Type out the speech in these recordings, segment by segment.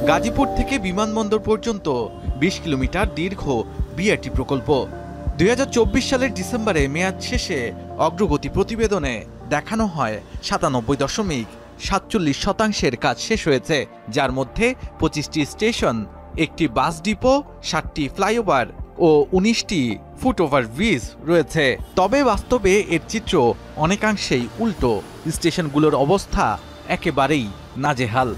গাজীপুর থেকে বিমানবন্দর পর্যন্ত ২০ কিলোমিটার দীর্ঘ বিআরটি প্রকল্প ২০২৪ সালের ডিসেম্বরে মেয়াদ শেষে অগ্রগতি প্রতিবেদনে দেখানো হয় ৯৭.৪৭% কাজ শেষ হয়েছে, যার মধ্যে ২৫টি স্টেশন, একটি বাস ডিপো, ৭টি ফ্লাইওভার ও ১৯টি ফুটওভার ব্রিজ রয়েছে। তবে বাস্তবে এর চিত্র অনেকাংশেই উল্টো। স্টেশনগুলোর অবস্থা একেবারেই নাজেহাল।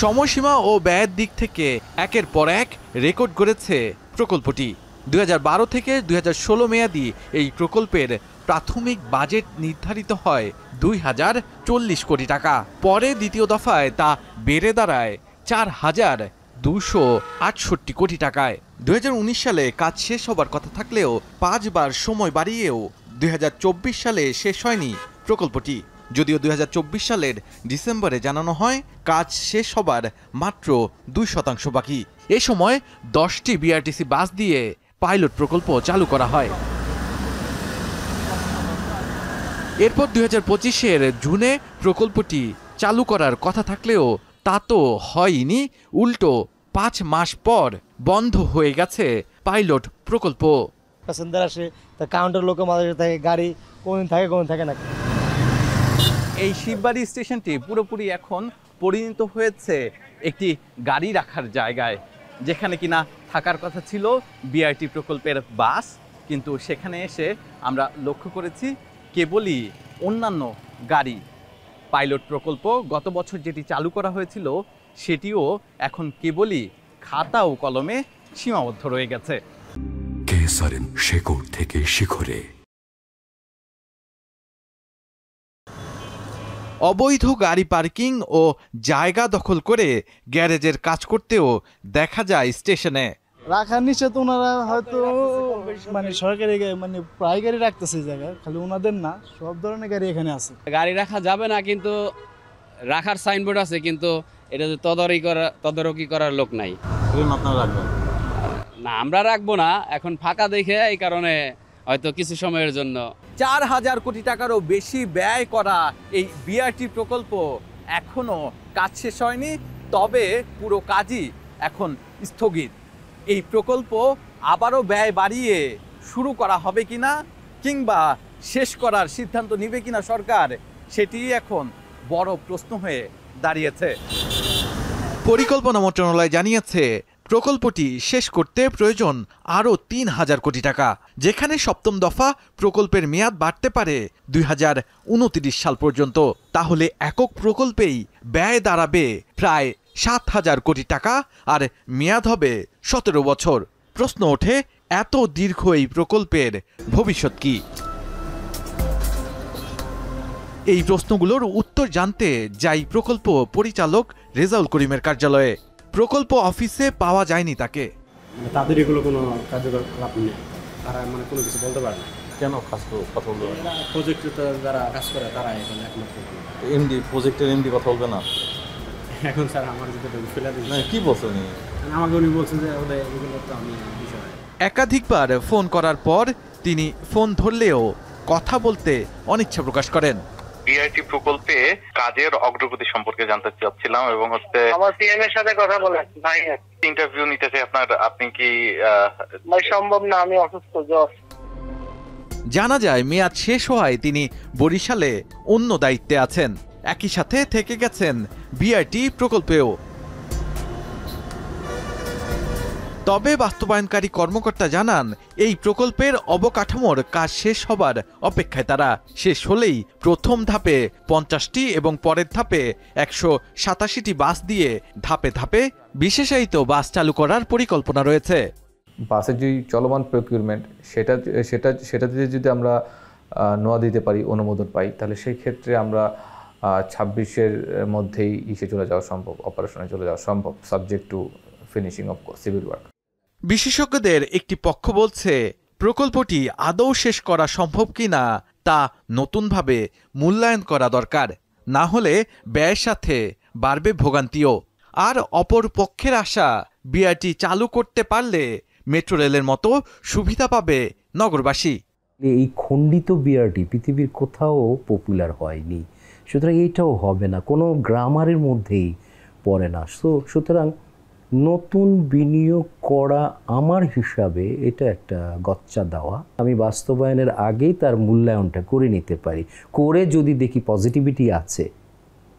সময়সীমা ও ব্যয়ের দিক থেকে একের পর এক রেকর্ড গড়েছে প্রকল্পটি। ২০১২ থেকে ২০১৬ মেয়াদি এই প্রকল্পের প্রাথমিক বাজেট নির্ধারিত হয় ২,০৪০ কোটি টাকা। পরে দ্বিতীয় দফায় তা বেড়ে দাঁড়ায় ৪,২৬৮ কোটি টাকায়। ২০১৯ সালে কাজ শেষ হবার কথা থাকলেও ৫ বার সময় বাড়িয়েও ২০২৪ সালে শেষ হয়নি প্রকল্পটি। যদিও ২০২৪ সালের ডিসেম্বরে জানানো হয় কাজ শেষ হবার মাত্র ২% বাকি। এ সময় ১০টি বিআরটিসি বাস দিয়ে পাইলট প্রকল্প চালু করা হয়। এরপর ২০২৫-এর জুনে প্রকল্পটি চালু করার কথা থাকলেও তা তো হয়নি, উল্টো ৫ মাস পর বন্ধ হয়ে গেছে পাইলট প্রকল্প। প্যাসেঞ্জার আসে, তা কাউন্টার লোকে মাঝে থাকে, গাড়ি কোনদিন থাকে কোনদিন থাকে না। এই শিববাড়ি স্টেশনটি পুরোপুরি এখন পরিণত হয়েছে একটি গাড়ি রাখার জায়গায়, যেখানে কিনা থাকার কথা ছিল বিআরটি প্রকল্পের বাস, কিন্তু সেখানে এসে আমরা লক্ষ্য করেছি কেবলই অন্যান্য গাড়ি। পাইলট প্রকল্প গত বছর যেটি চালু করা হয়েছিল সেটিও এখন কেবলই খাতা ও কলমে সীমাবদ্ধ রয়ে গেছে। কেসারেন শেকড় থেকে শিখরে। অবৈধ গাড়ি পার্কিং ও জায়গা দখল করে গ্যারেজের কাজ করতেও দেখা যায় স্টেশনে। রাখার নিষেধ, ওনারা হয়তো মানে সরকারি মানে প্রায় গাড়ি রাখতেছে এই জায়গায়, খালি ওনাদের না, সব ধরনের গাড়ি এখানে আছে। গাড়ি রাখা যাবে না, কিন্তু রাখার সাইনবোর্ড আছে, কিন্তু এটা তদারকি করার লোক নাই। না, আমরা রাখবো না, এখন ফাঁকা দেখে এই কারণে হয়তো কিছু সময়ের জন্য। ৪,০০০ কোটি টাকারও বেশি ব্যয় করা এই বিআরটি প্রকল্প এখনো কাজ শেষ হয়নি, তবে পুরো কাজই এখন স্থগিত। এই প্রকল্প আবারও ব্যয় বাড়িয়ে শুরু করা হবে কিনা, কিংবা শেষ করার সিদ্ধান্ত নেবে কিনা সরকার, সেটি এখন বড় প্রশ্ন হয়ে দাঁড়িয়েছে। পরিকল্পনা মন্ত্রণালয় জানিয়েছে প্রকল্পটি শেষ করতে প্রয়োজন আরও ৩,০০০ কোটি টাকা, যেখানে সপ্তম দফা প্রকল্পের মেয়াদ বাড়তে পারে ২০২৯ সাল পর্যন্ত। তাহলে একক প্রকল্পেই ব্যয় দাঁড়াবে প্রায় ৭,০০০ কোটি টাকা, আর মেয়াদ হবে ১৭ বছর। প্রশ্ন ওঠে, এত দীর্ঘ এই প্রকল্পের ভবিষ্যৎ কি? এই প্রশ্নগুলোর উত্তর জানতে যাই প্রকল্প পরিচালক রেজাউল করিমের কার্যালয়ে। প্রকল্প অফিসে পাওয়া যায়নি তাকে। তাদের এগুলো কোনো কার্যকলাপ নেই, তারা মানে কোনো কিছু বলতে পারে না। কেন কথা বলতে পারে? প্রজেক্টে যারা কাজ করে তারা এখন একমাত্র এমডি, প্রজেক্টের এমডি কথা বলবে না এখন। স্যার আমার যেটা ফেলে দিই কি বলছেন, আমাকে উনি বলছেন যে এগুলো তো আমি বিষয়। একাধিকবার ফোন করার পর তিনি ফোন ধরলেও কথা বলতে অনিচ্ছা প্রকাশ করেন। বিআরটি প্রকল্পে কাজের অগ্রগতি সম্পর্কে জানতে চাচ্ছিলাম, এবং আমার সিএম এর সাথে কথা বলেন। ভাই ইন্টারভিউ নিতে চাই আপনার, আপনি কি? ভাই সম্ভব না, আমি অসুস্থ, জ্বর। জানা যায় মেয়াদ শেষ হওয়ায় তিনি বরিশালে অন্য দায়িত্বে আছেন, একই সাথে থেকে গেছেন বিআরটি প্রকল্পেও। তবে বাস্তবায়নকারী কর্মকর্তা জানান এই প্রকল্পের অবকাঠামোর কাজ শেষ হবার অপেক্ষায় তারা। শেষ হলেই প্রথম ধাপে ৫০টি এবং পরের ধাপে ১৮৭টি বাস দিয়ে ধাপে ধাপে বিশেষায়িত বাস চালু করার পরিকল্পনা রয়েছে। বাসের যে চলমান প্রকিউরমেন্ট সেটাতে যদি আমরা নোয়া দিতে পারি, অনুমোদন পাই, তাহলে সেই ক্ষেত্রে আমরা ২৬-এর মধ্যেই চলে যাওয়া সম্ভব, অপারেশনে চলে যাওয়া সম্ভব, subject to finishing of civil work. বিশেষজ্ঞদের একটি পক্ষ বলছে প্রকল্পটি আদৌ শেষ করা সম্ভব কিনা তা নতুনভাবে মূল্যায়ন করা দরকার, না হলে ব্যয়ের সাথে বাড়বে ভোগান্তিও। আর অপর পক্ষের আশা বিআরটি চালু করতে পারলে মেট্রো রেলের মতো সুবিধা পাবে নগরবাসী। এই খণ্ডিত বিআরটি পৃথিবীর কোথাও পপুলার হয়নি, সুতরাং এইটাও হবে না, কোনো গ্রামারের মধ্যেই পড়ে না। সুতরাং নতুন বিনিয়োগ করা আমার হিসাবে এটা একটা গচ্চা দেওয়া। আমি বাস্তবায়নের আগেই তার মূল্যায়নটা করে নিতে পারি, করে যদি দেখি পজিটিভিটি আছে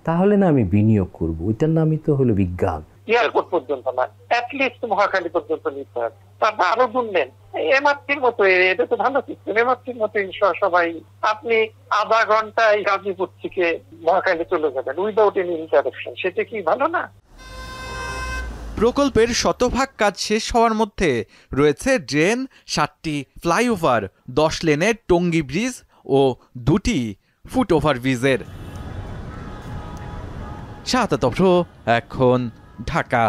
তাহলে না আমি বিনিয়োগ করব। ওইটার নামই তো হলো বিজ্ঞান। এয়ারপোর্ট পর্যন্ত না, অ্যাটলিস্ট মহাখালী পর্যন্ত নিতে হবে। তারপর আরো বললেন এমআরটির মতো, এটা তো ভালো সিস্টেম, এমআরটির মতো সবাই আপনি আধা ঘন্টায় গাজীপুর থেকে মহাখালী চলে যাবেন উইদাউট এনি ইন্টারাপশন, সেটা কি ভালো না? প্রকল্পের শতভাগ কাজ শেষ হওয়ার মধ্যে রয়েছে ড্রেন, 7টি ফ্লাইওভার, 10 লেনের টঙ্গী ব্রিজ ও 2টি ফুট ওভারব্রিজের। শাহাদাত অভ্র, এখন ঢাকা।